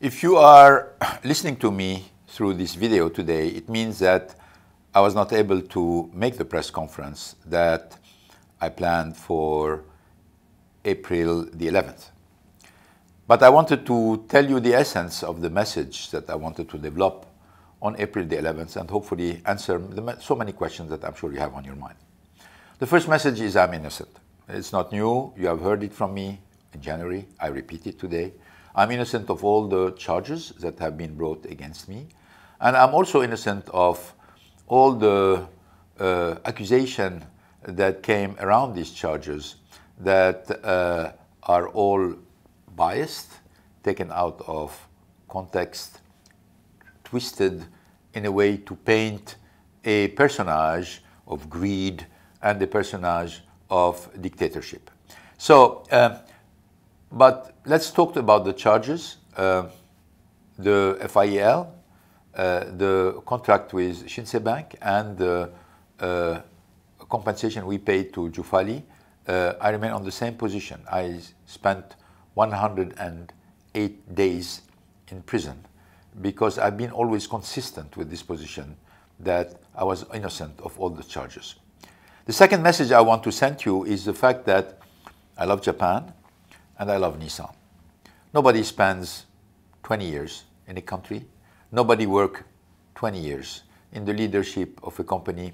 If you are listening to me through this video today, it means that I was not able to make the press conference that I planned for April the 11th. But I wanted to tell you the essence of the message that I wanted to develop on April the 11th and hopefully answer so many questions that I'm sure you have on your mind. The first message is I'm innocent. It's not new. You have heard it from me in January. I repeat it today. I'm innocent of all the charges that have been brought against me. And I'm also innocent of all the accusation that came around these charges that are all biased, taken out of context, twisted in a way to paint a personage of greed and a personage of dictatorship. So, but let's talk about the charges, the FIEL, the contract with Shinsei Bank, and the compensation we paid to Jufali. I remain on the same position. I spent 108 days in prison because I've been always consistent with this position that I was innocent of all the charges. The second message I want to send you is the fact that I love Japan and I love Nissan. Nobody spends 20 years in a country. Nobody works 20 years in the leadership of a company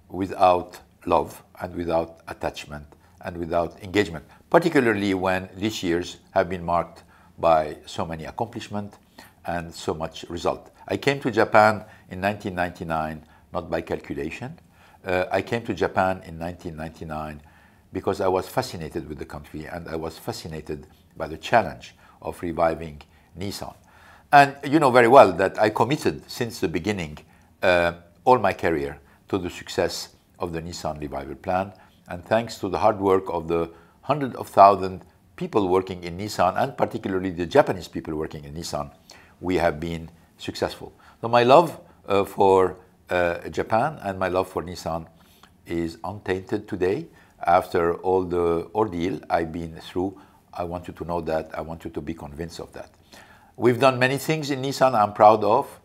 without love and without attachment and without engagement, particularly when these years have been marked by so many accomplishments and so much result. I came to Japan in 1999, not by calculation. I came to Japan in 1999 because I was fascinated with the country and I was fascinated by the challenge of reviving Nissan. And you know very well that I committed since the beginning all my career to the success of the Nissan Revival Plan. And thanks to the hard work of the hundreds of thousands people working in Nissan, and particularly the Japanese people working in Nissan, we have been successful. So my love for Japan and my love for Nissan is untainted today. After all the ordeal I've been through, I want you to know that. I want you to be convinced of that. We've done many things in Nissan I'm proud of.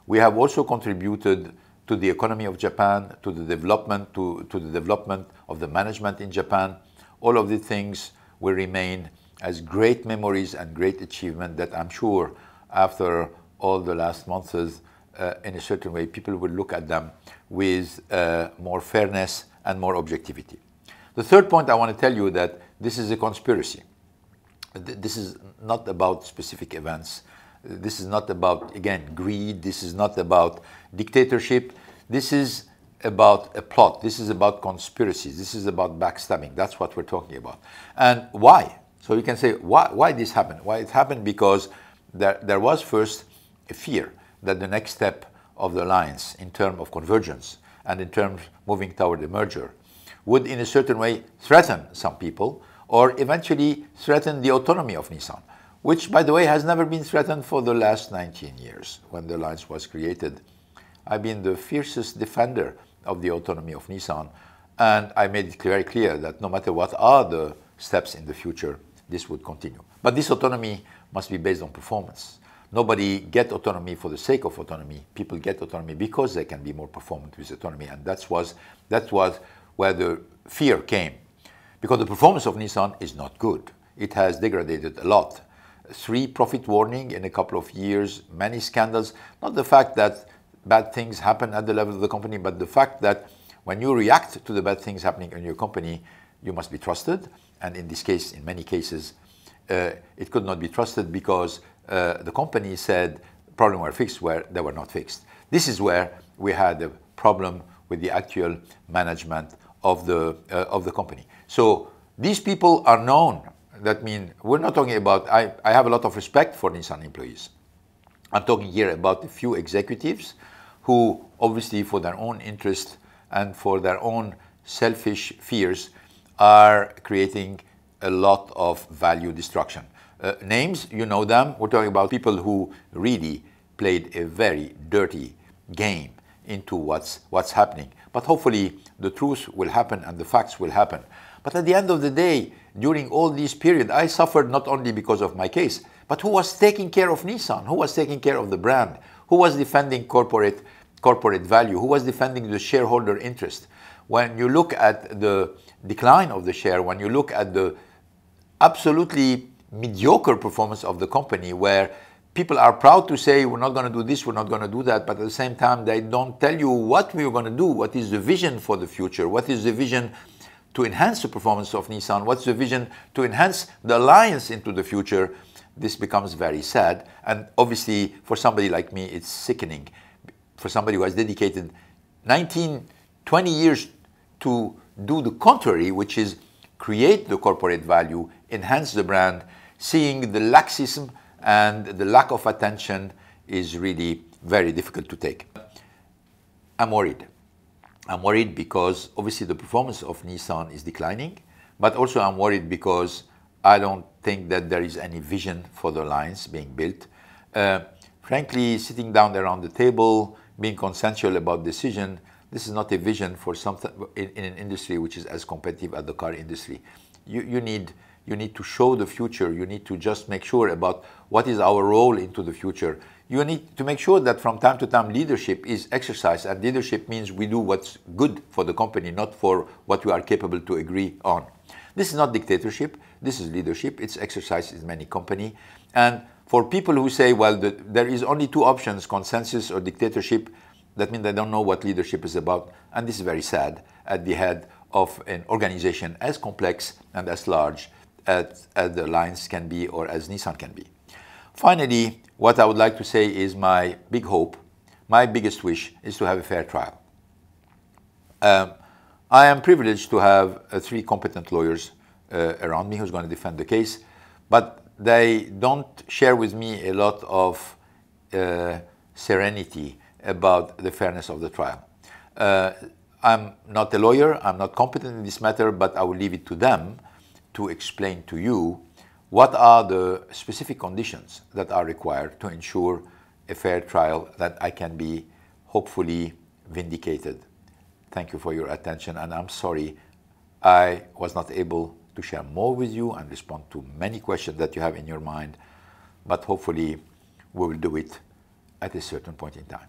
We have also contributed to the economy of Japan, to the development, to the development of the management in Japan. All of the things will remain as great memories and great achievement that I'm sure after all the last months, in a certain way, people will look at them with more fairness and more objectivity. The third point I want to tell you that this is a conspiracy. This is not about specific events. This is not about, again, greed. This is not about dictatorship. This is about a plot. This is about conspiracies. This is about backstabbing. That's what we're talking about. And why? So you can say, why this happened? Why it happened? Because there was first a fear that the next step of the alliance in terms of convergence and in terms of moving toward a merger would in a certain way threaten some people or eventually threaten the autonomy of Nissan, which, by the way, has never been threatened for the last 19 years when the alliance was created. I've been the fiercest defender of the autonomy of Nissan, and I made it very clear that no matter what are the steps in the future, this would continue. But this autonomy must be based on performance. Nobody gets autonomy for the sake of autonomy. People get autonomy because they can be more performant with autonomy, and that was where the fear came. Because the performance of Nissan is not good. It has degraded a lot. 3 profit warnings in a couple of years, many scandals. Not the fact that bad things happen at the level of the company, but the fact that when you react to the bad things happening in your company, you must be trusted. And in this case, in many cases, it could not be trusted because the company said problems were fixed where they were not fixed. This is where we had a problem with the actual management of the company. So these people are known. That means we're not talking about, I have a lot of respect for Nissan employees. I'm talking here about a few executives who obviously for their own interest and for their own selfish fears are creating a lot of value destruction. Names, you know them. We're talking about people who really played a very dirty game into what's happening. But hopefully the truth will happen and the facts will happen. But at the end of the day, during all this period, I suffered not only because of my case, but who was taking care of Nissan, who was taking care of the brand, who was defending corporate value, who was defending the shareholder interest. When you look at the decline of the share, when you look at the absolutely mediocre performance of the company, where people are proud to say we're not going to do this, we're not going to do that, but at the same time they don't tell you what we're going to do, what is the vision for the future, what is the vision to enhance the performance of Nissan, what's the vision to enhance the alliance into the future. This becomes very sad, and obviously for somebody like me it's sickening. For somebody who has dedicated 19, 20 years to do the contrary, which is create the corporate value, enhance the brand, seeing the laxism and the lack of attention is really very difficult to take. I'm worried. I'm worried because obviously the performance of Nissan is declining, but also I'm worried because I don't think that there is any vision for the alliance being built. Frankly, sitting down around the table, being consensual about decision, this is not a vision for something in an industry which is as competitive as the car industry. You need to show the future. You need to just make sure about what is our role into the future. You need to make sure that from time to time leadership is exercised, and leadership means we do what's good for the company, not for what we are capable to agree on. This is not dictatorship. This is leadership. It's exercised in many companies. And for people who say, well, there is only two options, consensus or dictatorship, that means they don't know what leadership is about. And this is very sad at the head of an organization as complex and as large as the Alliance can be or as Nissan can be. Finally, what I would like to say is my big hope, my biggest wish is to have a fair trial. I am privileged to have three competent lawyers around me who's going to defend the case, but they don't share with me a lot of serenity about the fairness of the trial. I'm not a lawyer, I'm not competent in this matter, but I will leave it to them to explain to you what are the specific conditions that are required to ensure a fair trial, that I can be hopefully vindicated. Thank you for your attention, and I'm sorry I was not able to share more with you and respond to many questions that you have in your mind, but hopefully we will do it at a certain point in time.